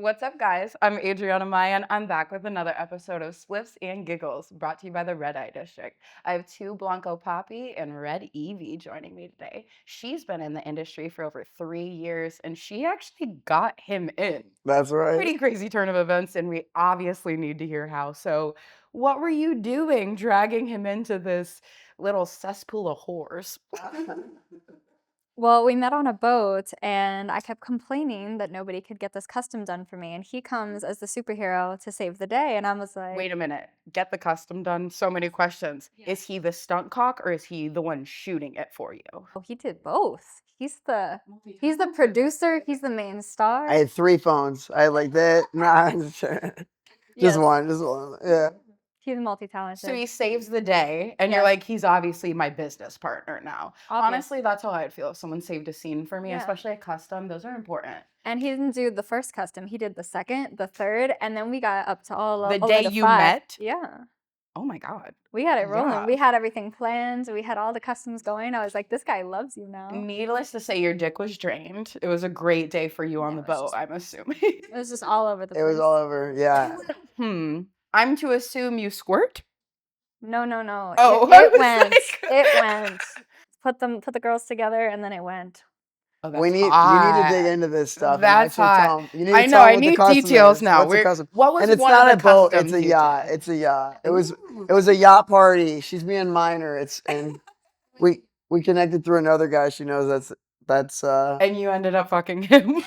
What's up, guys? I'm Adriana Maya, and I'm back with another episode of Spliffs and Giggles, brought to you by the RedEviee District. I have TublancoPapi and RedEviee joining me today. She's been in the industry for over 3 years, and she actually got him in. That's right. Pretty crazy turn of events, and we obviously need to hear how. So, what were you doing dragging him into this little cesspool of whores? Well, we met on a boat, and I kept complaining that nobody could get this custom done for me, and he comes as the superhero to save the day, and I was like, Wait a minute. Get the custom done. So many questions. Yeah. Is he the stunt cock or is he the one shooting it for you? oh, he did both. He's the producer, he's the main star. I had 3 phones. I had like that. Nah, just Yes. one. Yeah. He's multi-talented. So he saves the day, and Yeah. you're like, he's obviously my business partner now. Obvious. Honestly, that's how I'd feel if someone saved a scene for me, Yeah. especially a custom. Those are important. And he didn't do the first custom. He did the second, the third, and then we got up to all The over day to you 5. met? Yeah. Oh my God. We had it rolling. Yeah. We had everything planned. We had all the customs going. I was like, this guy loves you now. Needless to say, your dick was drained. It was a great day for you on Yeah, the it was boat, just- I'm assuming. It was just all over the It place. was all over. Yeah. I'm to assume you squirt? No. Oh, It I was went. like- It went. Put the girls together, and then it went. Oh, You need to hot. dig into this stuff. and That's actually hot. tell 'em- You need to I tell know. 'em I what the need custom details is. now. What's the custom? What was And it's one not of a the boat. customs It's a you yacht. did? It's a yacht. It was a yacht party. She's being minor. And we connected through another guy. She knows that's. And you ended up fucking him.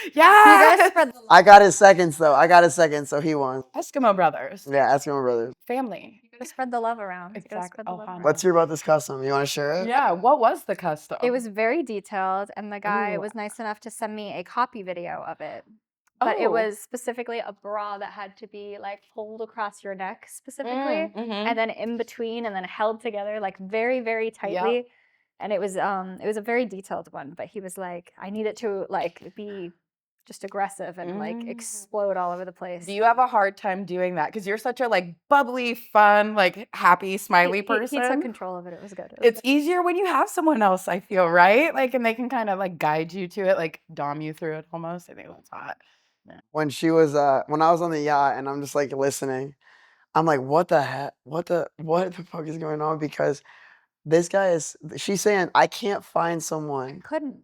You Yeah. guys spread the love. I got his seconds though. So he won. Eskimo brothers. Yeah, ask my brother. Family. You gotta spread the love around. You gotta Exactly. spread the Oh, love honey. around. Let's hear about this custom. You want to share it? Yeah. What was the custom? It was very detailed, and the guy Ooh. was nice enough to send me a copy video of it. But it Oh. was specifically a bra that had to be like pulled across your neck specifically, Mhm. and then in between, and then held together like very, very tightly. And it was a very detailed one. But he was like, I need it to like be just aggressive and like Mm. explode all over the place. Do you have a hard time doing that? Because you're such a like bubbly, fun, like happy, smiley person. He took control of it. It was good. It's easier when you have someone else, I feel, right? Like, and they can kind of like guide you to it, like dom you through it almost. I think that's hot. When she was when I was on the yacht and I'm just like listening, I'm like, what the heck? What the fuck is going on? Because this guy she's saying I can't find someone. couldn't.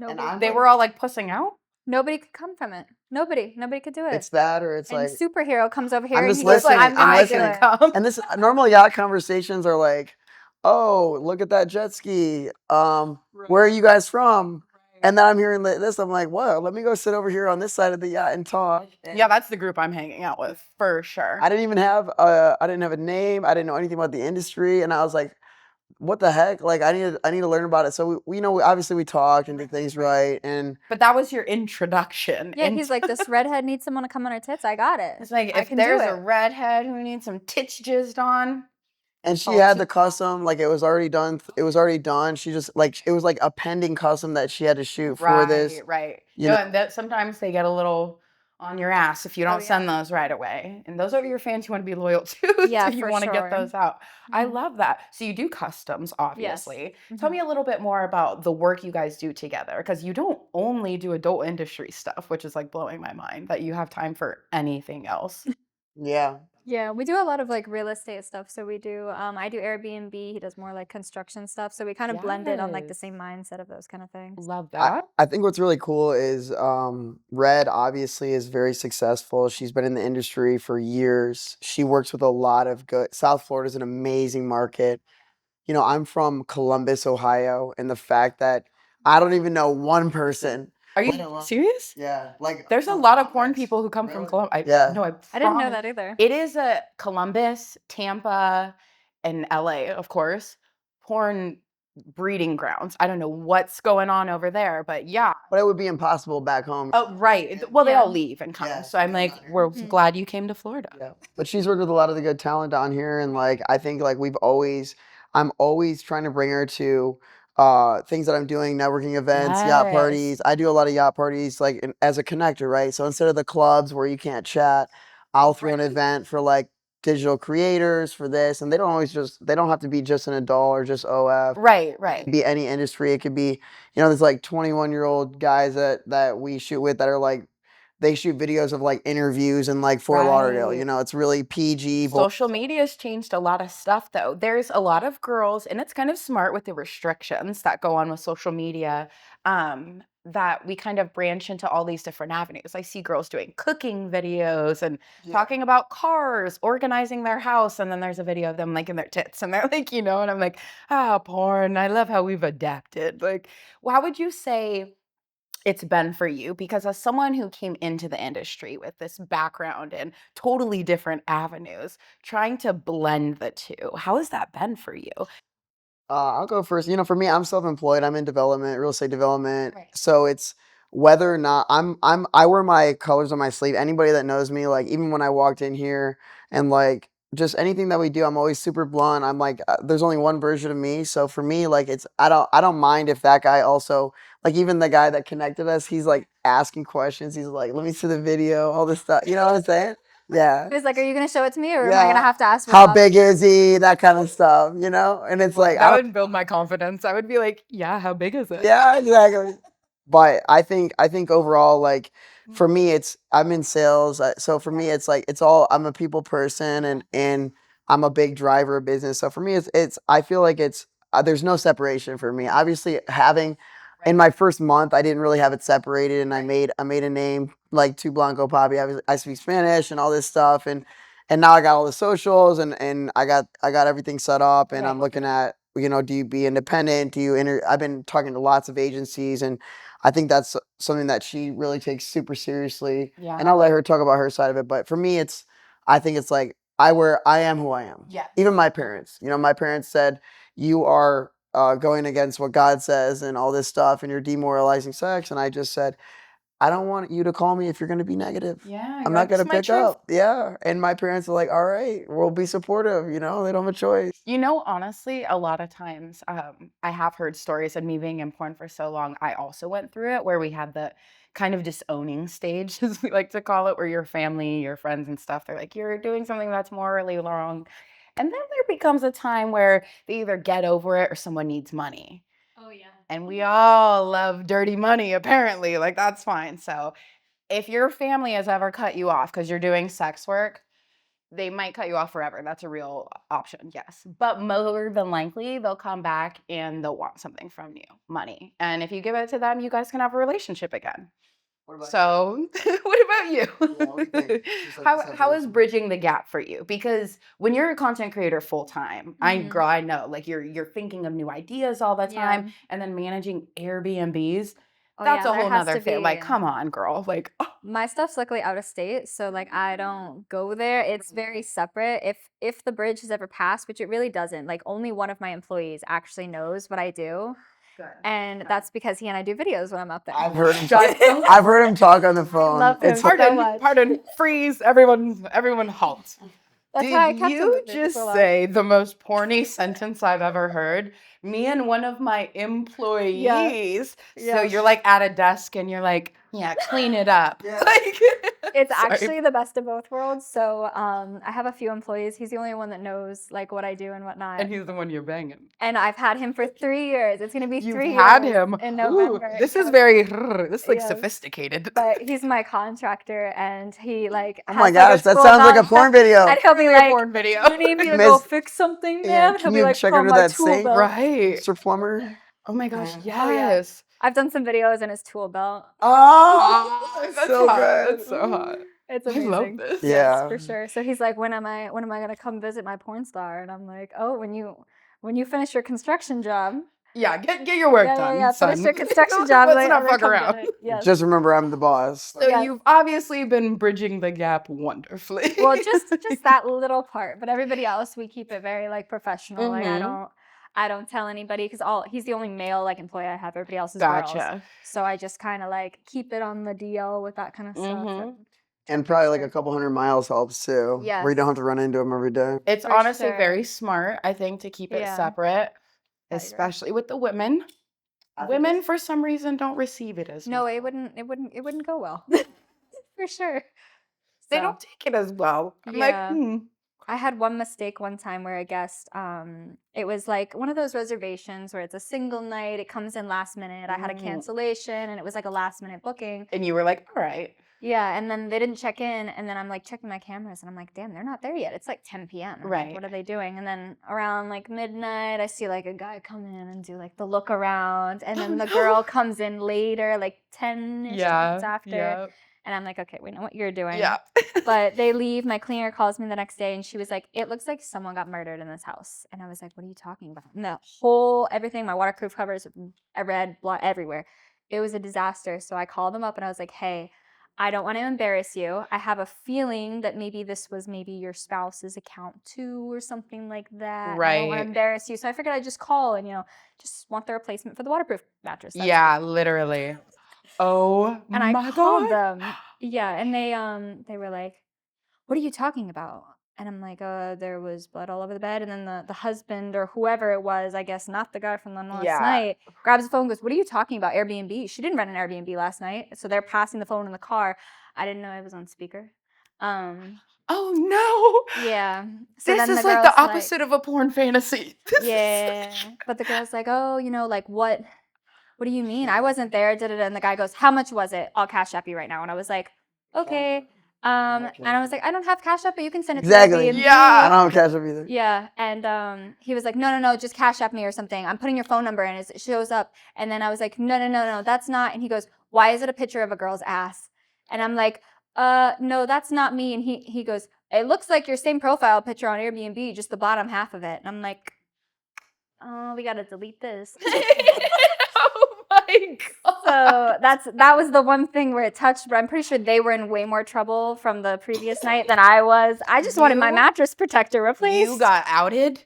I'm They like- were all like pussing out. Nobody could come from it. Nobody could do it. It's that or it's and like superhero comes over here I'm and just he goes like, listening, I'm I'm gonna do listening. it. Come. and this normal yacht conversations are like, oh, look at that jet ski. Where are you guys from? And then I'm hearing this. I'm like, whoa, let me go sit over here on this side of the yacht and talk. Yeah, that's the group I'm hanging out with for sure. I didn't even have I didn't have a name. I didn't know anything about the industry, and I was like, what the heck? Like I need to learn about it. So we obviously we talked and did things right, and But that was your introduction. Yeah, he's like, this redhead needs someone to come on her tits. I got it. It's like, I if can do there's it. a redhead who needs some tits jizzed on. she Oh, had she- the custom, like it was already done. It was already done. She just like it was like a pending custom that she had to shoot for this. Right. you No, know- and that sometimes they get a little on your ass if you don't yeah. send those right away. And those are your fans you want to be loyal to. Yeah, so you for want to get sure. those out. I Mhm. love that. So you do customs, obviously. Tell Mhm. me a little bit more about the work you guys do together. Because you don't only do adult industry stuff, which is like blowing my mind that you have time for anything else. Yeah. Yeah, we do a lot of like real estate stuff. So we do, I do Airbnb. He does more like construction stuff. So we kind of blended on like the Yes. same mindset of those kind of things. Love that. I think what's really cool is Red obviously is very successful. She's been in the industry for years. She works with a lot of good. South Florida is an amazing market. You know, I'm from Columbus, Ohio, and the fact that I don't even know one person. Are you Let alone- serious? Yeah, like There's a lot of porn people who come from Really? Columbus. Yeah. No, I didn't know promise. that either. It is a Columbus, Tampa, and LA, of course, porn breeding grounds. I don't know what's going on over there, but yeah. But it would be impossible back home. Oh, right. Well, they Yeah. all leave and come. Yeah, So I'm like, yeah. we're Mhm. glad you came to Florida. Yeah. But she's worked with a lot of the good talent down here, and like I think like I'm always trying to bring her to things that I'm doing, networking events, yacht Yes. parties. I do a lot of yacht parties as a connector, right? So instead of the clubs where you can't chat, I'll throw an Right. event for like digital creators for this, and they don't have to be just an adult or just OF. Right. It could be any industry. It could be, there's like 21-year-old guys that we shoot with that are like, they shoot videos of like interviews in like Fort Lauderdale. Right. It's really PG. Social media has changed a lot of stuff, though. There's a lot of girls, and it's kind of smart with the restrictions that go on with social media, that we kind of branch into all these different avenues. I see girls doing cooking videos and talking about cars, organizing their house, and then there's a video of them like in their tits, and they're like, and I'm like, porn. I love how we've adapted. Like, how would you say it's been for you? Because as someone who came into the industry with this background and totally different avenues, trying to blend the two, how has that been for you? I'll go first. For me, I'm self-employed. I'm in development, real estate development. Right. So it's whether or not I wear my colors on my sleeve. Anybody that knows me, like even when I walked in here and like just anything that we do, I'm always super blunt. I'm like, there's only one version of me. So for me, like I don't mind if that guy also, like even the guy that connected us, he's like asking questions. He's like, let me see the video, all this stuff. You know what I'm saying? Yeah. He was like, are you going to show it to me, or am I going to have to ask for how big is he? That kind of stuff, And it's like, that would build my confidence. I would be like, yeah, how big is it? yeah, exactly. But I think overall, like for me, I'm in sales, so for me, it's like I'm a people person, and I'm a big driver of business. So for me, I feel like there's no separation for me. Obviously, in my first month, I didn't really have it separated, and I made a name like TublancoPapi. I speak Spanish and all this stuff, and now I got all the socials, and I got everything set up, and I'm looking at, do you be independent? I've been talking to lots of agencies, and I think that's something that she really takes super seriously. Yeah. And I'll let her talk about her side of it. But for me, I think it's like I am who I am. Yeah. Even my parents, my parents said, you are going against what God says and all this stuff, and you're demoralizing sex. And I just said, I don't want you to call me if you're going to be negative. Yeah. I'm not going to pick up. Yeah. And my parents are like, all right, we'll be supportive. They don't have a choice. Honestly, a lot of times I have heard stories, and me being in porn for so long, I also went through it, where we had the kind of disowning stage, as we like to call it, where your family, your friends and stuff, they're like, you're doing something that's morally wrong. And then there becomes a time where they either get over it or someone needs money. Oh, yeah. And we all love dirty money, apparently. Like, that's fine. So if your family has ever cut you off because you're doing sex work, they might cut you off forever. That's a real option, yes. But more than likely, they'll come back and they'll want something from you, money. And if you give it to them, you guys can have a relationship again. So what about you? How is bridging the gap for you? Because when you're a content creator full time, I know, like you're thinking of new ideas all the time, and then managing Airbnbs. That's a whole nother thing. Like, come on, girl. Like, my stuff's luckily out of state, so like I don't go there. It's very separate. If the bridge has ever passed, which it really doesn't, like only one of my employees actually knows what I do. Good. And that's because he and I do videos when I'm up there. I've heard him talk on the phone. Love him so much. Pardon, freeze, everyone halt. That's how I kept you just say the most porny sentence I've ever heard? Me and one of my employees. Yeah. So you're like at a desk and you're like, yeah, clean it up. Yeah. Like, it's actually the best of both worlds. So I have a few employees. He's the only one that knows like what I do and whatnot. And he's the one you're banging. And I've had him for 3 years. It's going to be 3 years. You've had him in November. Ooh, this is very, this is like sophisticated. But he's my contractor, and he like. Oh my gosh, that sounds like a porn video. And he'll be like, porn video. You need me to go fix something, man? He'll be like, check under that sink, right? Mr. Plumber. Oh my gosh, yes. I've done some videos in his tool belt. Oh, that's so hot. good. That's so hot. It's amazing. I love this. Yeah, for sure. So he's like, when am I gonna come visit my porn star? And I'm like, oh, when you finish your construction job. Yeah, get your work done. Yeah, son. finish your construction job. Let's not fuck around. Yes. Just remember, I'm the boss. So you've obviously been bridging the gap wonderfully. Well, just that little part, but everybody else, we keep it very like professional. Like I don't tell anybody, because he's the only male like employee I have. Everybody else is girls. So I just kind of like keep it on the DL with that kind of stuff. And probably like a couple 100 miles helps too. Yes. Where you don't have to run into them every day. It's honestly very smart, I think, to keep it separate, especially with the women. Women, for some reason, don't receive it as well. No, it wouldn't go well. For sure. They don't take it as well. I'm like, I had one mistake one time where a guest, it was like one of those reservations where it's a single night, it comes in last minute. I had a cancellation and it was like a last minute booking. And you were like, all right. Yeah, and then they didn't check in, and then I'm like checking my cameras, and I'm like, damn, they're not there yet. It's like 10 p.m. Right. Like, what are they doing? And then around like midnight, I see like a guy come in and do like the look around, and then the girl comes in later, like 10-ish minutes after. Yeah. And I'm like, okay, we know what you're doing. Yeah. But they leave. My cleaner calls me the next day, and she was like, it looks like someone got murdered in this house. And I was like, what are you talking about? And the whole, everything, my waterproof covers, I read blood everywhere. It was a disaster. So I called them up, and I was like, hey, I don't want to embarrass you. I have a feeling that maybe this was maybe your spouse's account too or something like that. Right. I don't want to embarrass you. So I figured I'd just call and, just want the replacement for the waterproof mattress. That's literally. Oh, and I called them. Yeah, and they were like, what are you talking about? And I'm like, there was blood all over the bed. And then the husband or whoever it was, I guess not the guy from the last night, grabs the phone and goes, what are you talking about? Airbnb? She didn't rent an Airbnb last night. So they're passing the phone in the car. I didn't know I was on speaker. Oh, no. Yeah. So this is like the opposite of a porn fantasy. Yeah. But the girl's like, oh, like what do you mean? I wasn't there. And the guy goes, how much was it? I'll cash app you right now. And I was like, okay. And I was like, I don't have cash app, but you can send it to me. Yeah. I don't have cash app either. Yeah. And he was like, no, just cash app me or something. I'm putting your phone number in. It shows up. And then I was like, no, that's not. And he goes, why is it a picture of a girl's ass? And I'm like, no, that's not me. And he goes, it looks like your same profile picture on Airbnb, just the bottom half of it. And I'm like, oh, we got to delete this. So that was the one thing where it touched, but I'm pretty sure they were in way more trouble from the previous night than I was. I just wanted my mattress protector replaced. You got outed?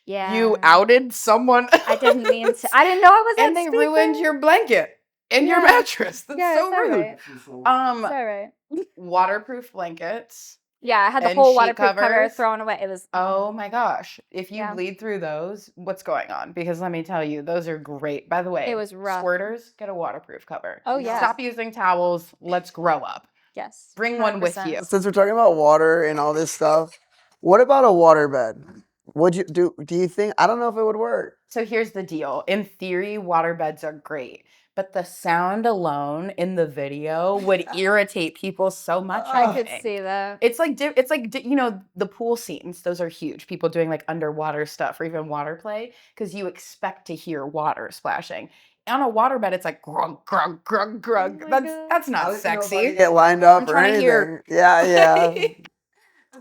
Yeah. You outed someone? I didn't mean to. I didn't know I was and they stupid. Ruined your blanket and your mattress. That's so rude. Right. It's all right. Waterproof blankets. Yeah, I had the whole waterproof cover thrown away. It was. Oh my gosh! If you bleed through those, what's going on? Because let me tell you, those are great. By the way, it was rough. Squirters, get a waterproof cover. Oh yeah. Stop using towels. Let's grow up. Yes. Bring 100%. One with you. Since we're talking about water and all this stuff, what about a waterbed? Would you do you think? I don't know if it would work. So here's the deal. In theory, waterbeds are great. But the sound alone in the video would irritate people so much. I could see that. It's like the pool scenes. Those are huge. People doing like underwater stuff or even water play because you expect to hear water splashing. On a waterbed, it's like grug grug grug grug. That's not sexy. Get lined up or anything. Yeah.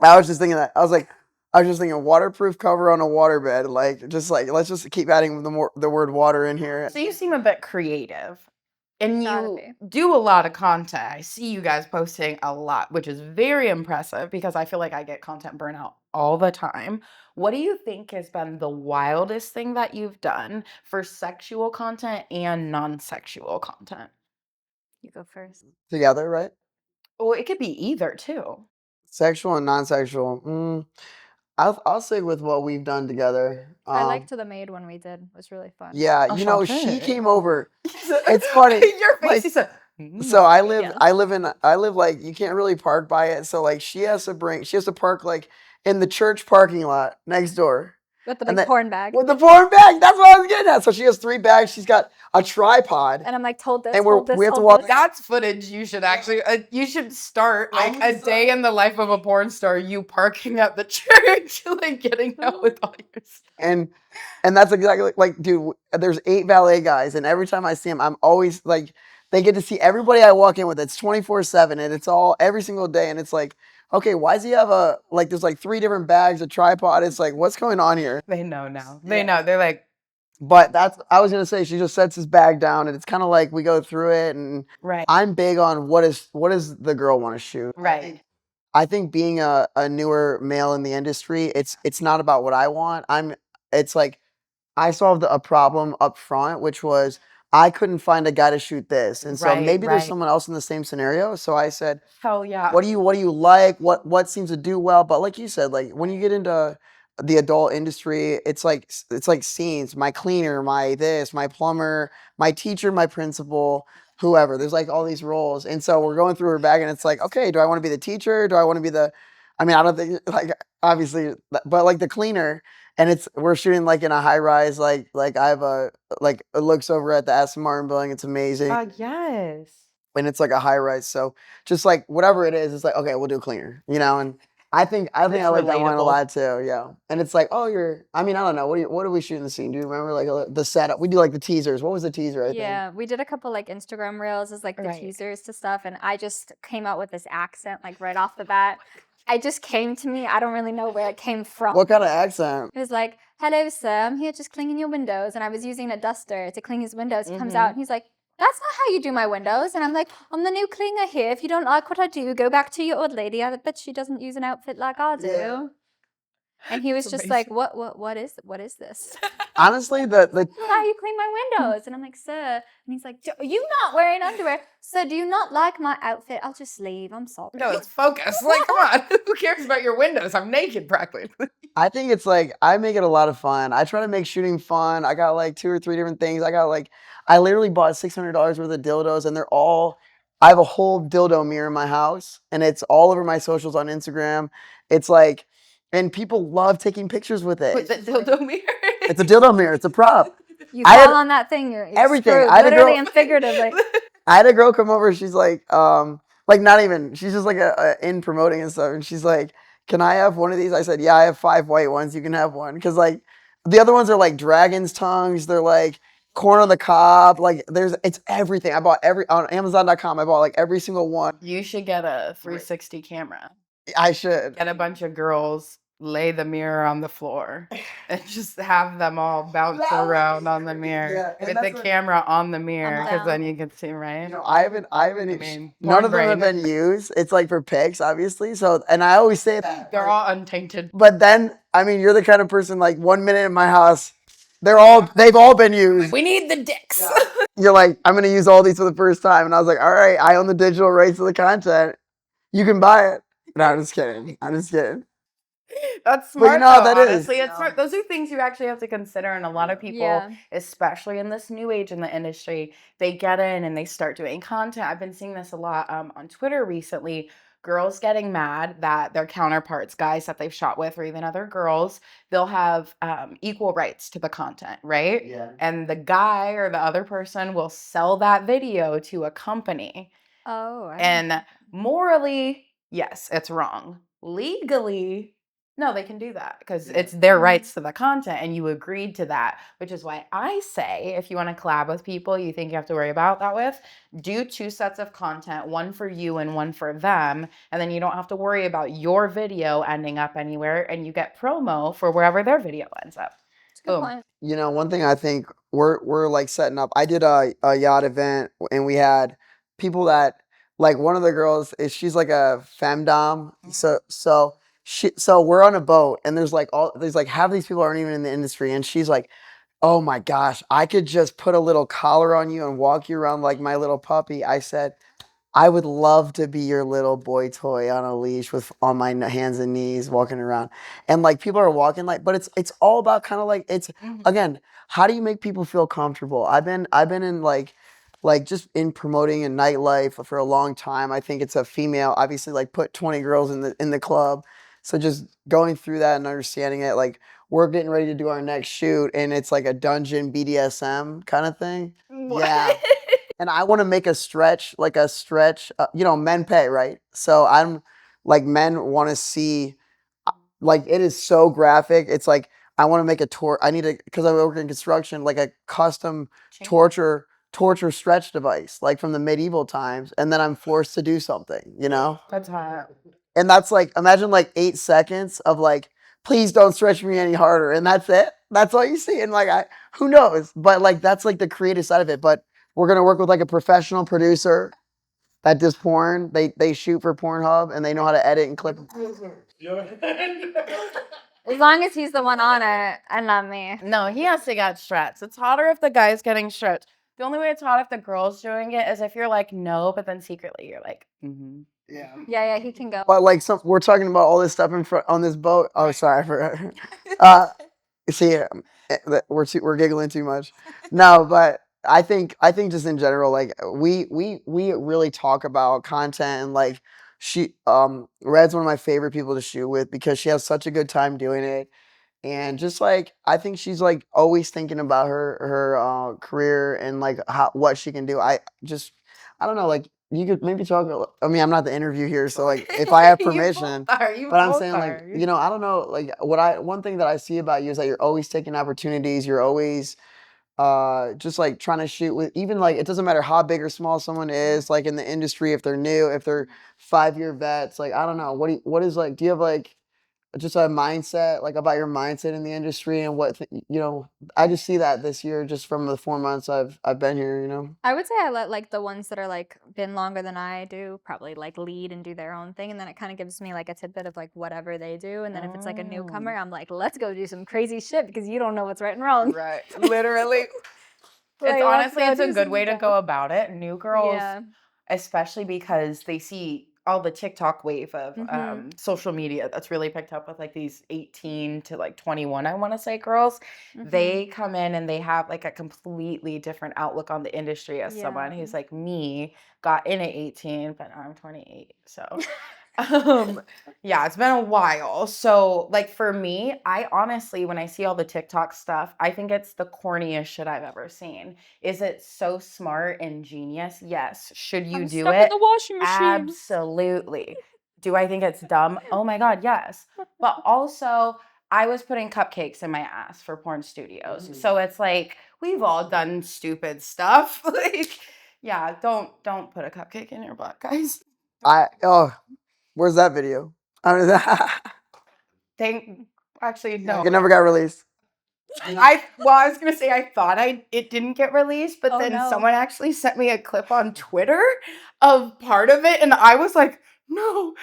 I was just thinking that. I was just thinking waterproof cover on a waterbed. Let's just keep adding the word water in here. So you seem a bit creative. And you do a lot of content. I see you guys posting a lot, which is very impressive because I feel like I get content burnout all the time. What do you think has been the wildest thing that you've done for sexual content and non-sexual content? You go first. Together, right? Well, it could be either too. Sexual and non-sexual. I'll stick with what we've done together. I liked the maid one we did. It was really fun. Yeah, she came over. It's funny. Your face is so I live like you can't really park by it. So like she has to park like in the church parking lot next door. With the big porn bag. With the porn bag. That's what I was getting at. So she has 3 bags. She's got a tripod. And I'm like, hold this, and we have to walk. That's footage you should actually, you should start like a day in the life of a porn star, you parking at the church, like getting out with all your stuff. And that's exactly like, dude, there's 8 valet guys. And every time I see them, I'm always like, they get to see everybody I walk in with. It's 24/7 and it's all every single day. And it's like, okay, why does he have there's like 3 different bags, a tripod? It's like, what's going on here? They know now. They know. They're like. But I was going to say, she just sets his bag down and it's kind of like we go through it. And I'm big on what does the girl want to shoot? Right. I think being a newer male in the industry, it's not about what I want. It's like I solved a problem up front, which was I couldn't find a guy to shoot this. And so maybe there's someone else in the same scenario. So I said, hell yeah. What do you like? What seems to do well? But like you said, like when you get into the adult industry, it's like scenes, my cleaner, my this, my plumber, my teacher, my principal, whoever. There's like all these roles. And so we're going through her bag and it's like, okay, do I want to be the teacher? Do I want to be the I mean, I don't think like obviously, but like the cleaner, and we're shooting like in a high rise, like I have like it looks over at the Aston Martin building. It's amazing. Yes. And it's like a high rise, so just like whatever it is, it's like okay, we'll do cleaner, and I think I like that one a lot too, yeah. And it's like, oh, I mean, I don't know, what do we shoot in the scene? Do you remember like the setup? We do like the teasers. What was the teaser? I think. Yeah, we did a couple like Instagram reels as like the teasers to stuff, and I just came out with this accent like right off the bat. It just came to me. I don't really know where it came from. What kind of accent? It was like, "Hello, sir. I'm here just cleaning your windows," and I was using a duster to clean his windows. He comes out and he's like, "That's not how you do my windows." And I'm like, "I'm the new cleaner here. If you don't like what I do, go back to your old lady. I bet she doesn't use an outfit like I do." Yeah. And he was just like, what is this? Honestly, this is how you clean my windows. And I'm like, "Sir." And he's like, "Are you not wearing underwear? Sir, do you not like my outfit? I'll just leave. I'm sorry." No, it's focus. Like, come on. Who cares about your windows? I'm naked practically. I think it's like, I make it a lot of fun. I try to make shooting fun. I got like 2 or 3 different things. I literally bought $600 worth of dildos, and I have a whole dildo mirror in my house, and it's all over my socials on Instagram. It's like, and people love taking pictures with it. With the dildo mirror? It's a dildo mirror. It's a prop. You fall on that thing, you're everything. Screwed, literally and figuratively. I had a girl come over. She's like not even. She's just like in promoting and stuff, and she's like, "Can I have one of these?" I said, "Yeah, I have 5 white ones. You can have one." Because like the other ones are like dragon's tongues. They're like corn on the cob. Like it's everything. I bought on Amazon.com. I bought like every single one. You should get a 360 camera. I should get a bunch of girls, lay the mirror on the floor, and just have them all bounce around on the mirror with the camera on the mirror, because then you can see, right? I haven't. None of them have been used. It's like for pics, obviously. So, and I always say that they're all untainted. But then, I mean, you're the kind of person like 1 minute in my house, they've all been used. We need the dicks. Yeah. You're like, I'm gonna use all these for the first time, and I was like, all right, I own the digital rights to the content. You can buy it. No, I'm just kidding. That's smart. But honestly, it's smart. Those are things you actually have to consider, and a lot of people, especially in this new age in the industry, they get in and they start doing content. I've been seeing this a lot on Twitter recently. Girls getting mad that their counterparts, guys that they've shot with, or even other girls, they'll have equal rights to the content, right? Yeah. And the guy or the other person will sell that video to a company. Oh. And morally, yes, it's wrong. Legally, no, they can do that because it's their rights to the content, and you agreed to that, which is why I say if you want to collab with people you think you have to worry about that with, do 2 sets of content, one for you and one for them, and then you don't have to worry about your video ending up anywhere, and you get promo for wherever their video ends up. Good point. One thing I think we're like setting up. I did a yacht event, and we had people that like one of the girls she's like a femdom, so we're on a boat, and there's like half these people aren't even in the industry, and she's like, "Oh my gosh, I could just put a little collar on you and walk you around like my little puppy." I said, "I would love to be your little boy toy on a leash on my hands and knees walking around." And like people are walking like, but it's all about kind of like again, how do you make people feel comfortable? I've been in like just in promoting in nightlife for a long time. I think it's a female, obviously, like put 20 girls in the club. So just going through that and understanding it, like we're getting ready to do our next shoot, and it's like a dungeon BDSM kind of thing. What? Yeah. And I want to make a stretch, men pay, right? So I'm like, men want to see, like, it is so graphic. It's like, I want to make because I work in construction, like a custom torture stretch device, like from the medieval times. And then I'm forced to do something, That's hot. And that's like, imagine like 8 seconds of like, please don't stretch me any harder. And that's it. That's all you see. And like, who knows? But like, that's like the creative side of it. But we're going to work with like a professional producer that does porn. They shoot for Pornhub, and they know how to edit and clip. As long as he's the one on it and not me. No, he has to get stretched. It's hotter if the guy's getting stretched. The only way it's hot if the girl's doing it is if you're like, no, but then secretly you're like, mm-hmm. Yeah, he can go. But like we're talking about all this stuff in front on this boat. Oh, sorry, I forgot. See, we're giggling too much. No, but I think just in general, like we really talk about content and like Red's one of my favorite people to shoot with because she has such a good time doing it. And just like I think she's like always thinking about her career and like what she can do. I don't know, like you could maybe talk. I mean, I'm not the interview here, so like if I have permission, but I'm saying like I don't know, like one thing that I see about you is that you're always taking opportunities. You're always just like trying to shoot with even like it doesn't matter how big or small someone is like in the industry, if they're new, if they're 5-year vets, like I don't know what is like, do you have like just a mindset like about your mindset in the industry and I just see that this year just from the 4 months I've been here. I would say I let like the ones that are like been longer than I do probably like lead and do their own thing, and then it kind of gives me like a tidbit of like whatever they do, and then if it's like a newcomer, I'm like, let's go do some crazy shit because you don't know what's right and wrong. Right, literally. Like, it's a good way to go about it. New girls, especially because they see all the TikTok wave of social media that's really picked up with like these 18 to like 21, I want to say, girls. They come in and they have like a completely different outlook on the industry as someone who's like me, got in at 18, but I'm 28. So it's been a while. So like for me, I honestly, when I see all the TikTok stuff, I think it's the corniest shit I've ever seen. Is it so smart and genius? Yes. Should you do stuck it? in the washing machine. Absolutely. Do I think it's dumb? Oh my God, yes. But also, I was putting cupcakes in my ass for porn studios. So it's like we've all done stupid stuff. Like, yeah, don't put a cupcake in your butt, guys. Where's that video? I mean, Actually, no. It never got released. I was gonna say I thought it didn't get released, but then someone actually sent me a clip on Twitter of part of it, and I was like, no,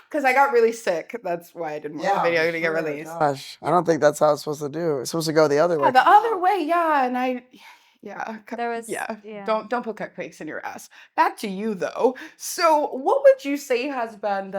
because I got really sick. That's why I didn't want the video to get released. Gosh, I don't think that's how it's supposed to do. It's supposed to go the other way. The other way, and don't put cupcakes in your ass. Back to you though. So what would you say has been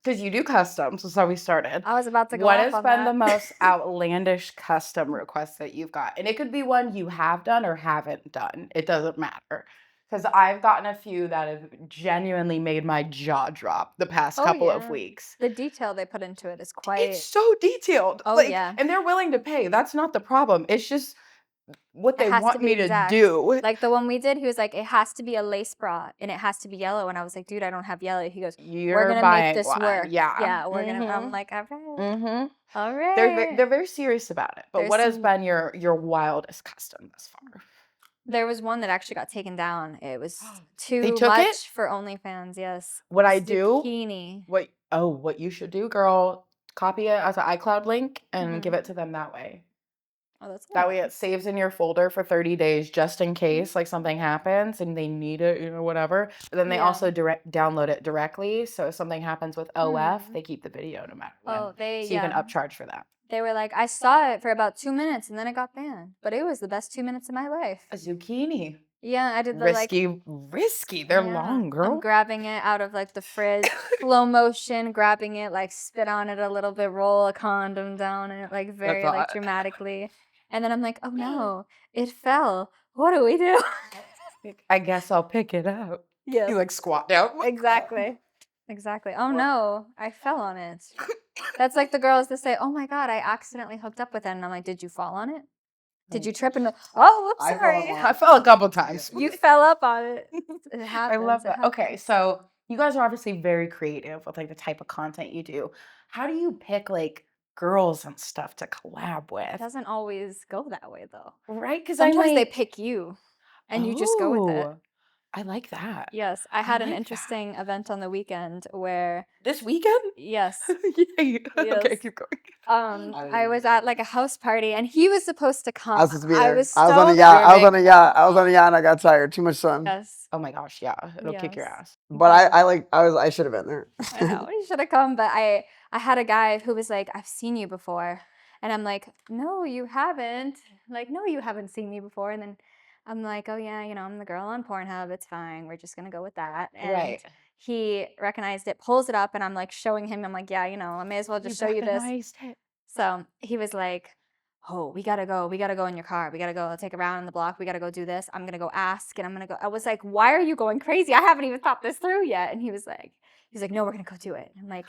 because you do customs, that's how we started. I was about to go What off has on been that. the most outlandish custom request that you've got? And it could be one you have done or haven't done. It doesn't matter. Because I've gotten a few that have genuinely made my jaw drop the past couple of weeks. The detail they put into it is quite... It's so detailed. And they're willing to pay. That's not the problem. It's just what they want me to do. Like the one we did, he was like, it has to be a lace bra and it has to be yellow. And I was like, dude, I don't have yellow. He goes, we're going to make this work. Yeah, we're going to... I'm like, all right. All right. They're very serious about it. But what has been your wildest custom thus far? There was one that actually got taken down. It was too much for OnlyFans, yes. What I do? Zucchini. What you should do, girl, copy it as an iCloud link and give it to them that way. Oh, that's that way it saves in your folder for 30 days just in case like something happens and they need it, whatever. But then they also download it directly. So if something happens with OF, they keep the video no matter what. So you can upcharge for that. They were like, I saw it for about 2 minutes and then it got banned. But it was the best 2 minutes of my life. A zucchini. Yeah, I did the risky. They're long, girl. I'm grabbing it out of like the fridge, slow motion, grabbing it, like spit on it a little bit, roll a condom down it, like very like dramatically. And then I'm like, oh no, it fell. What do we do? I guess I'll pick it up. Yeah. You like squat down. Exactly. Oh no, I fell on it. That's like the girls that say, oh my God, I accidentally hooked up with it. And I'm like, did you fall on it? Did you trip into... Oh, whoops, sorry. I fell a couple times. You fell up on it. It happens. I love that. Okay, so you guys are obviously very creative with like the type of content you do. How do you pick like girls and stuff to collab with? It doesn't always go that way though. Right? Because sometimes they pick you and you just go with it. I like that. Yes, I had an interesting event on the weekend where... This weekend? Yes. Yay. Yes. Okay, keep going. I was at like a house party and he was supposed to come. I was supposed to be there. I was on a yacht. I was on a yacht and I got tired. Too much sun. Yes. Oh my gosh, yeah. It'll kick your ass. But I should have been there. I know, you should have come, but I had a guy who was like, I've seen you before. And I'm like, no, you haven't. Like, no, you haven't seen me before. And then I'm like, oh yeah, I'm the girl on Pornhub. It's fine. We're just going to go with that. And he recognized it, pulls it up, and I'm like showing him. I'm like, yeah, I may as well just show you this. So he was like, oh, we got to go. We got to go in your car. We got to go take a round on the block. We got to go do this. I'm going to go ask, and I'm going to go. I was like, why are you going crazy? I haven't even thought this through yet. And he was like, He's like, no, we're gonna go do it. I'm like,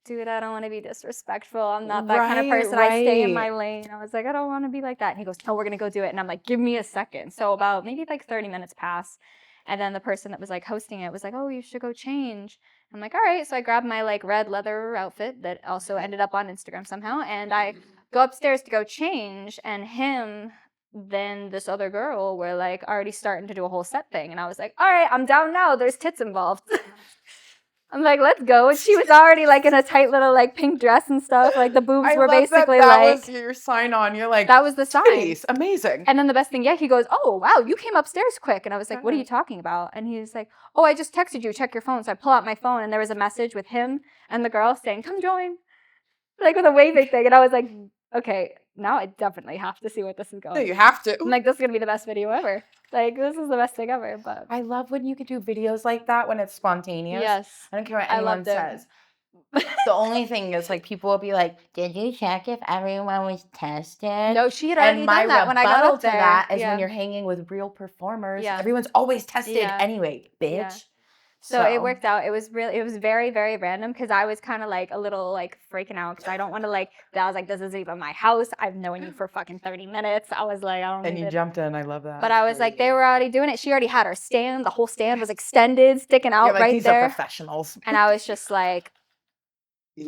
dude, I don't want to be disrespectful. I'm not that kind of person. I stay in my lane. I was like, I don't want to be like that. And he goes, no, we're gonna go do it. And I'm like, give me a second. So about maybe like 30 minutes pass. And then the person that was like hosting it was like, oh, you should go change. I'm like, all right. So I grabbed my like red leather outfit that also ended up on Instagram somehow. And I go upstairs to go change. And him, then this other girl were like already starting to do a whole set thing. And I was like, all right, I'm down now. There's tits involved. I'm like, let's go. And she was already like in a tight little like pink dress and stuff. Like the boobs were basically that was your sign on. You're like, that was the sign. Titties. Amazing. And then the best thing, he goes, oh, wow, you came upstairs quick. And I was like, what are you talking about? And he's like, oh, I just texted you, check your phone. So I pull out my phone and there was a message with him and the girl saying, come join. Like with a waving thing. And I was like, okay, now I definitely have to see what this is going. No, you have to. I'm like, this is going to be the best video ever. Like, this is the best thing ever. But I love when you can do videos like that when it's spontaneous. Yes. I don't care what anyone says. The only thing is, like, people will be like, did you check if everyone was tested? No, she had already done that when I got up there. And my rebuttal to that is when you're hanging with real performers, everyone's always tested anyway, bitch. Yeah. So it worked out. It was very, very random because I was kind of like a little like freaking out because I don't want to like, I was like, this isn't even my house. I've known you for fucking 30 minutes. I was like, I don't And you jumped in. I love that. But I was like, they were already doing it. She already had her stand. The whole stand was extended, sticking out right these there. Are professionals. And I was just like,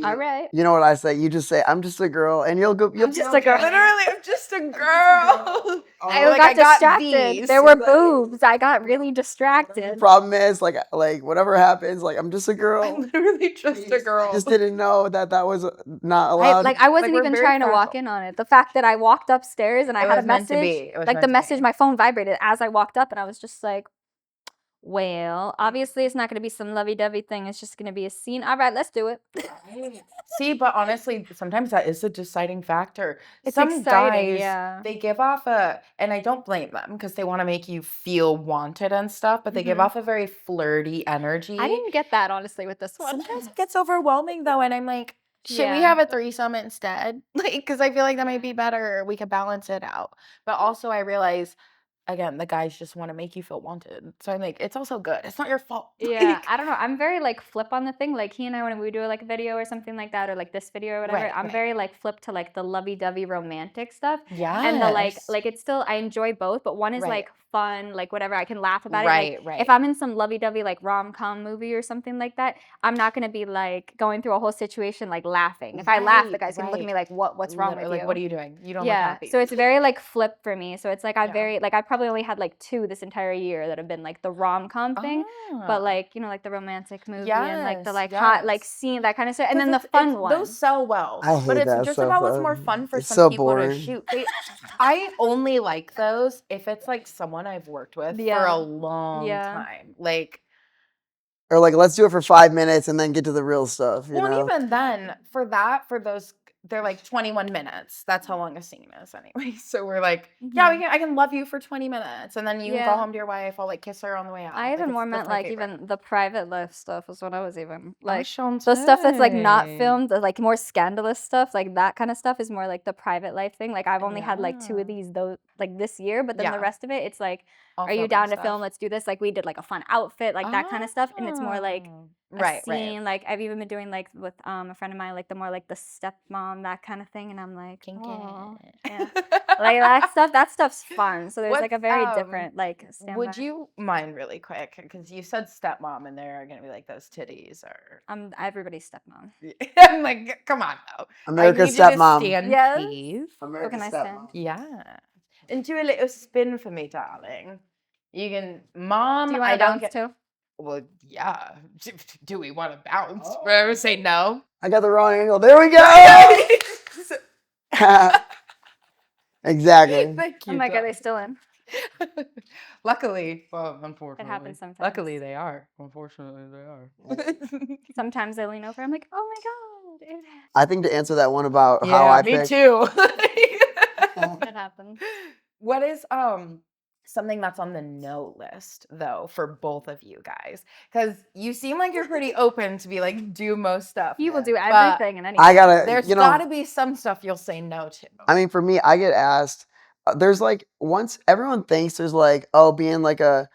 all right. You know what I say? You just say, I'm just a girl, and you'll go. I'm just a girl. Literally, I'm just a girl. I got distracted. There were boobs. I got really distracted. Problem is, like whatever happens, like I'm just a girl. I'm literally just a girl. I just didn't know that was not allowed. I wasn't even trying to walk in on it. The fact that I walked upstairs and I had a message, like the message, my phone vibrated as I walked up, and I was just like, well, obviously it's not going to be some lovey-dovey thing. It's just going to be a scene. All right, let's do it. See, but honestly, sometimes that is a deciding factor. It's Some exciting, guys, they give off and I don't blame them because they want to make you feel wanted and stuff, but they give off a very flirty energy. I didn't get that, honestly, with this one. Sometimes it gets overwhelming, though, and I'm like, should we have a threesome instead? Like, because I feel like that might be better. We could balance it out. But also, I realize, again, the guys just want to make you feel wanted. So I'm like, it's also good. It's not your fault. Yeah, I don't know. I'm very like flip on the thing. Like he and I, when we do like a video or something like that, or like this video or whatever, I'm very like flip to like the lovey-dovey romantic stuff. Yeah. And the like it's still, I enjoy both, but one is like fun, like whatever, I can laugh about it. Like, if I'm in some lovey-dovey like rom-com movie or something like that, I'm not gonna be like going through a whole situation like laughing. If I laugh, the guy's gonna look at me like, what's wrong with you? Like, what are you doing? You don't look happy. So it's very like flip for me. So it's like I very like I probably only had like 2 this entire year that have been like the rom-com thing, but like, you know, like the romantic movie and like the like hot like scene, that kind of stuff, and then the fun ones. Those sell well, but it's just about what's more fun for some people to shoot. I only like those if it's like someone I've worked with for a long time, like. Or like, let's do it for 5 minutes and then get to the real stuff. You know? And even then, for those, they're like 21 minutes. That's how long a scene is anyway. So we're like, I can love you for 20 minutes. And then you can go home to your wife. I'll like kiss her on the way out. I even more meant like even the private life stuff is what I was even like. The stuff that's like not filmed, the like more scandalous stuff, like that kind of stuff is more like the private life thing. Like I've only had like 2 of these like this year, but then the rest of it, it's like, are you down to film? Let's do this. Like we did like a fun outfit, like that kind of stuff. And it's more like a scene. Like I've even been doing like with a friend of mine, like the more like the stepmom, that kind of thing. And I'm like, like that stuff's fun. So there's like a very different like standby. Would you mind really quick? Because you said stepmom and they're going to be like those titties or. I'm everybody's stepmom. I'm like, come on now. America's stepmom. Yes. America's stepmom. Yeah. And do a little spin for me, darling. You can, Mom. Do you want to bounce too? Well, yeah. Do we want to bounce? I would say no. I got the wrong angle. There we go. Exactly. Thank you. Oh my God, they're still in. Luckily, well, unfortunately. It happens sometimes. Luckily, they are. Unfortunately, they are. Sometimes I lean over. I'm like, oh my God. I think to answer that one about how I pick. Me too. It happens. What is something that's on the no list though for both of you guys? Because you seem like you're pretty open to be like do most stuff. You will do everything and anything. I gotta. There's gotta be some stuff you'll say no to. I mean, for me, I get asked. There's like once everyone thinks there's like being like a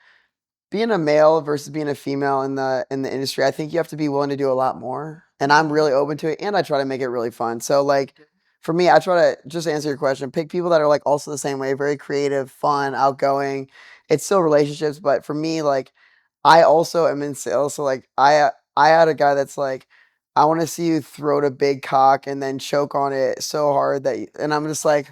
being a male versus being a female in the industry, I think you have to be willing to do a lot more. And I'm really open to it, and I try to make it really fun. So like for me, I try to just answer your question, pick people that are like also the same way, very creative, fun, outgoing. It's still relationships, but for me, like I also am in sales. So like I had a guy that's like, I want to see you throat a big cock and then choke on it so hard that and I'm just like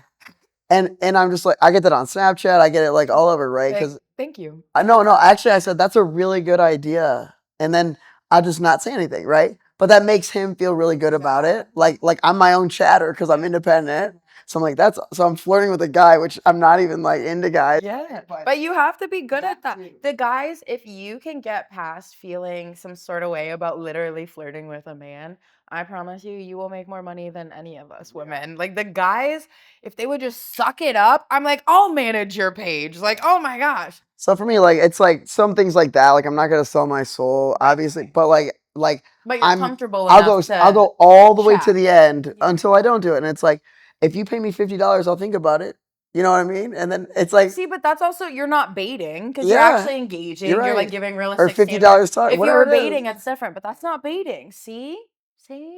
and I'm just like, I get that on Snapchat. I get it like all over, right? Because Thank you. no, actually, I said that's a really good idea, and then I just not say anything, right? But that makes him feel really good about it. Like I'm my own chatter because I'm independent. So I'm like, so I'm flirting with a guy, which I'm not even like into guys. Yeah, but you have to be good at that. The guys, if you can get past feeling some sort of way about literally flirting with a man, I promise you, you will make more money than any of us women. Like the guys, if they would just suck it up, I'm like, I'll manage your page. Like, oh my gosh. So for me, like it's like some things like that. Like I'm not gonna sell my soul, obviously, but like But you're comfortable I'll enough I'll to go all the way to chat. the end Yeah. until I don't do it, and it's like if you pay me $50, I'll think about it. You know what I mean? And then it's like, See, but that's also, you're not baiting because you're yeah, actually engaging. you're You're like right. giving Or realistic $50 standards. talk, If you whatever were it baiting, is. it's different, but that's not baiting. See?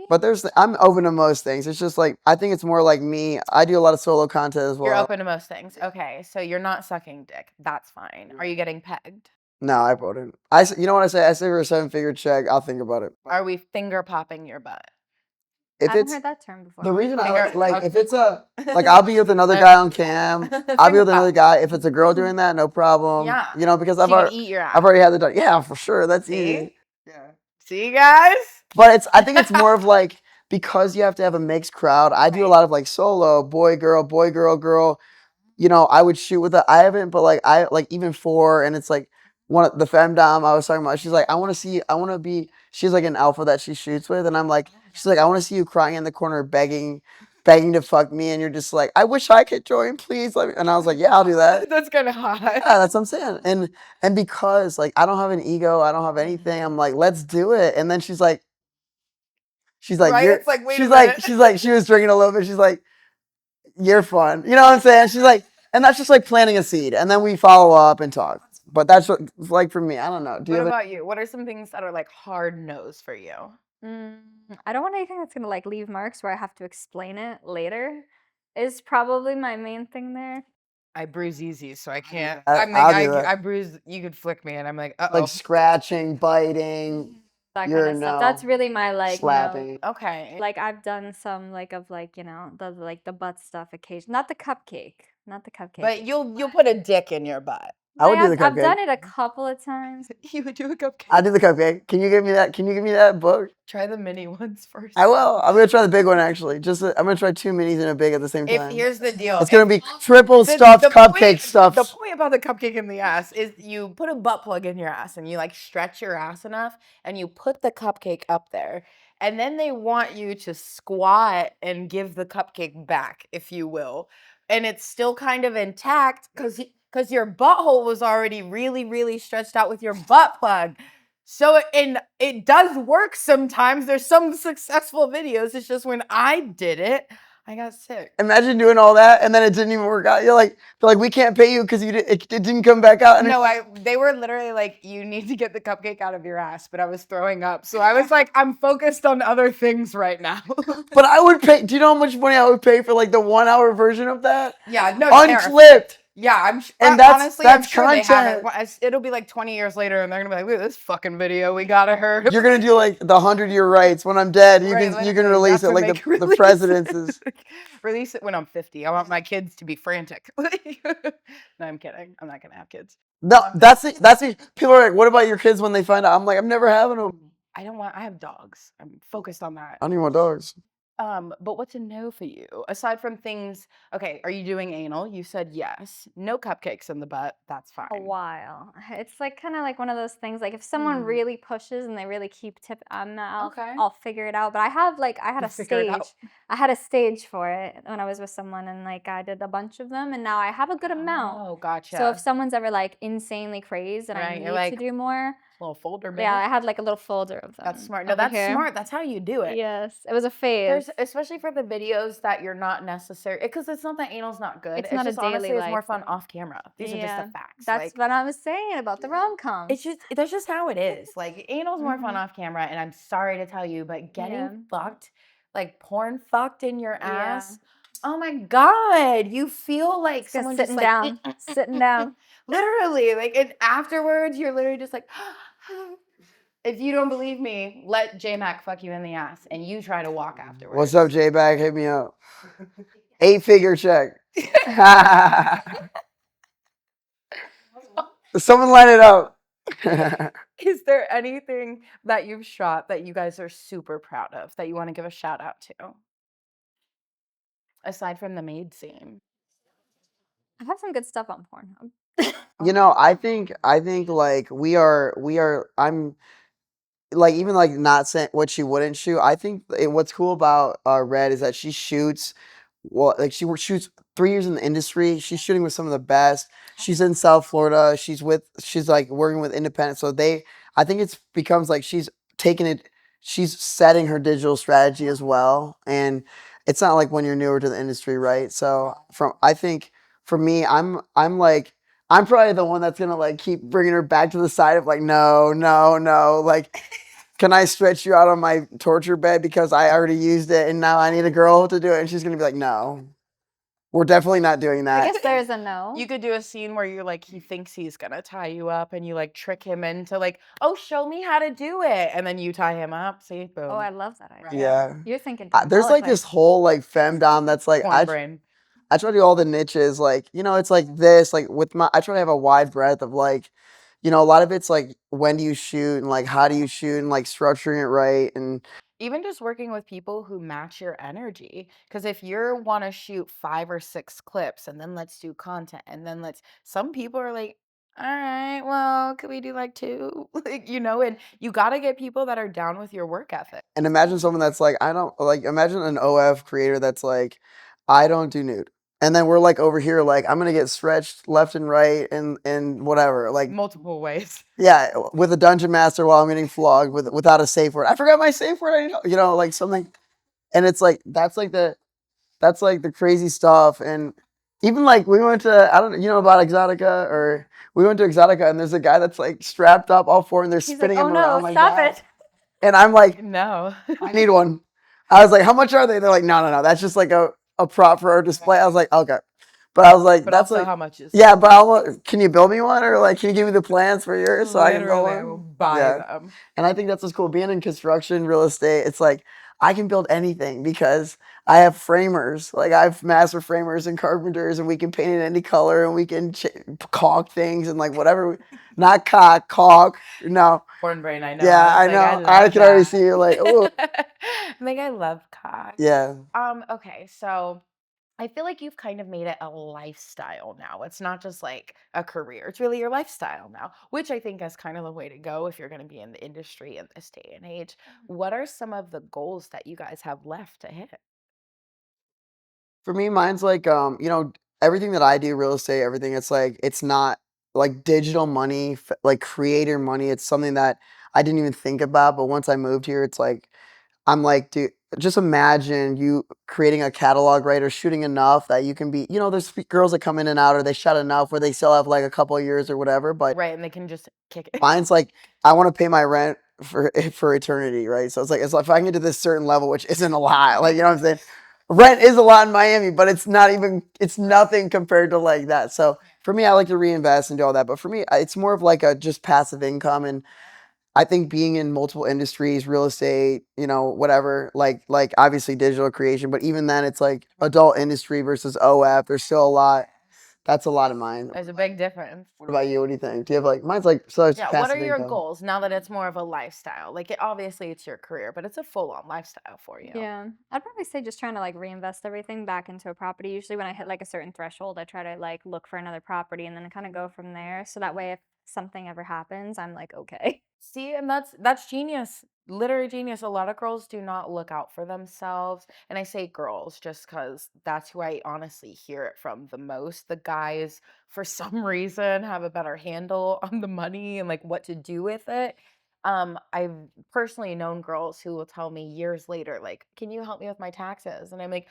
But I'm open to most things. It's just like I think it's more like me. I do a lot of solo content as well. You're open to most things. Okay, so you're not sucking dick. That's fine. Are you getting pegged? No, I wouldn't. You know what I say? I say for a 7-figure check, I'll think about it. Are we finger popping your butt? If I haven't it's heard that term before. the reason Finger- like if it's a like I'll be with another guy on cam. I'll be with another guy. If it's a girl doing that, no problem. Yeah. You know, because She can eat your ass. I've already had the done. Yeah, for sure. That's See? easy. Yeah. See, guys? But I think it's more of like because you have to have a mixed crowd. I do a lot of like solo, boy, girl, girl. You know, I would shoot with I haven't, but like I like even 4, and it's like one of the femdom I was talking about. She's like, I want to be. She's like an alpha that she shoots with, and I'm like, she's like, I want to see you crying in the corner, begging to fuck me, and you're just like, I wish I could join, please let me. And I was like, yeah, I'll do that. That's kind of hot. Yeah, that's what I'm saying. And because like I don't have an ego, I don't have anything. I'm like, let's do it. And then she's like, Right? you're. It's like, wait a She's minute. like, she was drinking a little bit. She's like, you're fun. You know what I'm saying? She's like, and that's just like planting a seed, and then we follow up and talk. But that's what like for me. I don't know. What about you? What are some things that are like hard no's for you? I don't want anything that's gonna like leave marks where I have to explain it later. Is probably my main thing there. I bruise easy, so I can't. I'll do that. I bruise. You could flick me, and I'm like, uh oh. Like scratching, biting, That kind of stuff. That's really my like slapping. Okay. Like I've done some like of like the butt stuff occasion. Not the cupcake. But you'll put a dick in your butt. I would do the cupcake. I've done it a couple of times. You would do a cupcake. I do the cupcake. Can you give me that? Can you give me that book? Try the mini ones first. I will. I'm gonna try the big one actually. I'm gonna try 2 minis and a big at the same time. Here's the deal. It's gonna be triple stuffed cupcake stuff. The point about the cupcake in the ass is you put a butt plug in your ass and you like stretch your ass enough and you put the cupcake up there. And then they want you to squat and give the cupcake back, if you will. And it's still kind of intact because your butthole was already really, really stretched out with your butt plug. So, and it does work sometimes. There's some successful videos. It's just when I did it, I got sick. Imagine doing all that and then it didn't even work out. They're like, we can't pay you because it didn't come back out. And No, they were literally like, you need to get the cupcake out of your ass. But I was throwing up. So I was like, I'm focused on other things right now. But I would pay. Do you know how much money I would pay for like the 1-hour version of that? Yeah, no, unclipped. Yeah, and honestly, I'm that's sure content. they have it. It'll be like 20 years later, and they're gonna be like, "Look at this fucking video we got of her." You're gonna do like the 100-year rights. When I'm dead, you can release it like the president's is. Release it when I'm 50. I want my kids to be frantic. No, I'm kidding. I'm not gonna have kids. No, that's it. People are like, "What about your kids when they find out?" I'm like, "I'm never having them." I have dogs. I'm focused on that. I don't even want dogs. But what's a no for you? Aside from things, okay, are you doing anal? You said yes. No cupcakes in the butt. That's fine. A while. It's like kind of like one of those things. Like if someone really pushes and they really keep I'll figure it out. But I had a stage. I had a stage for it when I was with someone, and like I did a bunch of them, and now I have a good amount. Oh, gotcha. So if someone's ever like insanely crazed and I need to do more, Little folder, Yeah, I had like a little folder of them. That's smart. No, that's smart. That's how you do it. Yes, it was a phase. There's, especially for the videos that you're not necessary, because it's not that anal's not good. It's not just a daily honestly, it's more fun thing. off camera. These are just the facts. That's like, what I was saying about the rom-coms. It's just, that's just how it is. Like, anal's more fun off camera, and I'm sorry to tell you, but getting fucked, like porn fucked in your ass. Oh my God, you feel like someone sitting just down, sitting down. Literally, like, and afterwards, you're literally just like, if you don't believe me, let J-Mac fuck you in the ass, and you try to walk afterwards. What's up, J-Bag? Hit me up. 8-figure check. Someone line it up. Is there anything that you've shot that you guys are super proud of that you want to give a shout out to? Aside from the maid scene. I have some good stuff on Pornhub. You know, I think like I'm like, even like not saying what she wouldn't shoot. I think what's cool about Red is that she shoots, well, like she shoots 3 years in the industry. She's shooting with some of the best. She's in South Florida. She's like working with independent. So I think it's becomes like she's setting her digital strategy as well. And it's not like when you're newer to the industry, right? So I think for me, I'm probably the one that's gonna like keep bringing her back to the side of like, no, like, can I stretch you out on my torture bed because I already used it and now I need a girl to do it? And she's gonna be like, no, we're definitely not doing that. I guess there's a no. You could do a scene where you're like, he thinks he's gonna tie you up, and you like trick him into like, oh, show me how to do it, and then you tie him up. See, boom. Oh, I love that idea. Yeah, you're thinking. There's like this whole like femdom that's like I try to do all the niches, like, you know, it's like this, like I try to have a wide breadth of like, you know, a lot of it's like, when do you shoot and like, how do you shoot and like structuring it right. And even just working with people who match your energy. Because if you want to shoot 5 or 6 clips and then let's do content and then some people are like, all right, well, could we do like 2? Like, you know, and you got to get people that are down with your work ethic. And imagine someone that's like, imagine an OF creator that's like, I don't do nude. And then we're like over here, like, I'm going to get stretched left and right and whatever. Like multiple ways. Yeah, with a dungeon master while I'm getting flogged without a safe word. I forgot my safe word. You know, like something. And it's like, that's like the crazy stuff. And even like we went to, I don't know, you know about Exotica, or we went to Exotica and there's a guy that's like strapped up all 4 and they're spinning him around like stop that. it. And I'm like, no, I need one. I was like, how much are they? They're like, no. That's just like a prop for our display. I was like, okay. But I was like, but that's also like, how much is yeah, but can you build me one, or like, can you give me the plans for yours so I can build one? I will buy them. And I think that's what's cool. Being in construction, real estate, it's like I can build anything because I have framers. Like, I have master framers and carpenters, and we can paint it any color, and we can caulk things and like whatever. Not caulk. No. Porn brain, I know. Yeah, I know. I can already see you like, oh. Like, I love caulk. Yeah. Okay, so I feel like you've kind of made it a lifestyle now. It's not just like a career. It's really your lifestyle now, which I think is kind of the way to go if you're going to be in the industry in this day and age. What are some of the goals that you guys have left to hit? For me, mine's like, you know, everything that I do, real estate, everything, it's like, it's not like digital money, like creator money. It's something that I didn't even think about. But once I moved here, it's like, I'm like, dude, just imagine you creating a catalog, right, or shooting enough that you can be, you know, there's girls that come in and out, or they shot enough where they still have like a couple of years or whatever. But right, and they can just kick it. Mine's like, I want to pay my rent for eternity, right? So it's like if I can get to this certain level, which isn't a lot, like, you know what I'm saying? Rent is a lot in Miami, but it's nothing compared to like that. So for me, I like to reinvest and do all that. But for me, it's more of like a just passive income. And I think being in multiple industries, real estate, you know, whatever, like obviously digital creation, but even then it's like adult industry versus OF. There's still a lot. That's a lot of mine. There's a big difference. What about you? What do you think? Do you have like, mine's like, so it's what are your income. goals now that it's more of a lifestyle? Like, obviously it's your career, but it's a full-on lifestyle for you. Yeah, I'd probably say just trying to like reinvest everything back into a property. Usually when I hit like a certain threshold, I try to like look for another property and then kind of go from there. So that way, if something ever happens, I'm like, okay. See, and that's genius. Literally genius. A lot of girls do not look out for themselves. And I say girls just because that's who I honestly hear it from the most. The guys, for some reason, have a better handle on the money and like what to do with it. I've personally known girls who will tell me years later, like, can you help me with my taxes? And I'm like,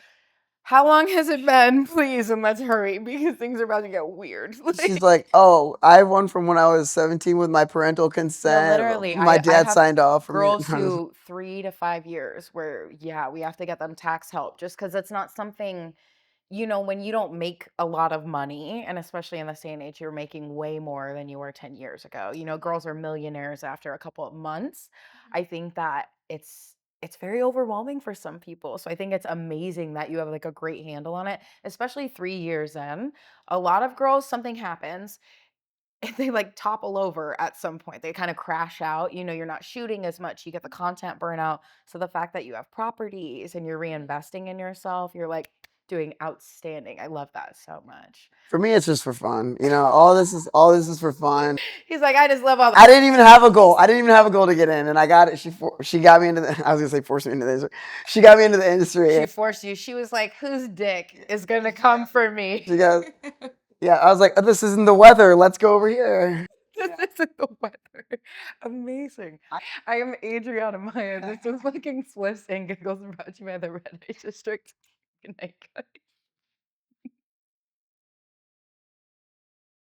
how long has it been, please? And let's hurry because things are about to get weird. She's like, oh, I have one from when I was 17 with my parental No, consent. literally, My I dad have signed off for girls me. who 3 to 5 years where, yeah, we have to get them tax help just because it's not something, when you don't make a lot of money, and especially in this day and age, you're making way more than you were 10 years ago. Girls are millionaires after a couple of months. I think that it's very overwhelming for some people. So I think it's amazing that you have like a great handle on it, especially 3 years in. A lot of girls, something happens they like topple over at some point. They kind of crash out. You're not shooting as much. You get the content burnout. So the fact that you have properties and you're reinvesting in yourself, you're like doing outstanding. I love that so much. For me, it's just for fun. All this is for fun. He's like, I just love all. I didn't even have a goal. I didn't even have a goal to get in, and I got it. She got me into the. I was gonna say forced me into the industry. She got me into the industry. She forced you. She was like, whose dick is gonna come for me? She goes, yeah. I was like, oh, this isn't the weather. Let's go over here. This isn't the weather. Amazing. I am Adriana Maya. This is fucking Spliffs and Giggles brought to you by the RedEviee District. Good night, guys.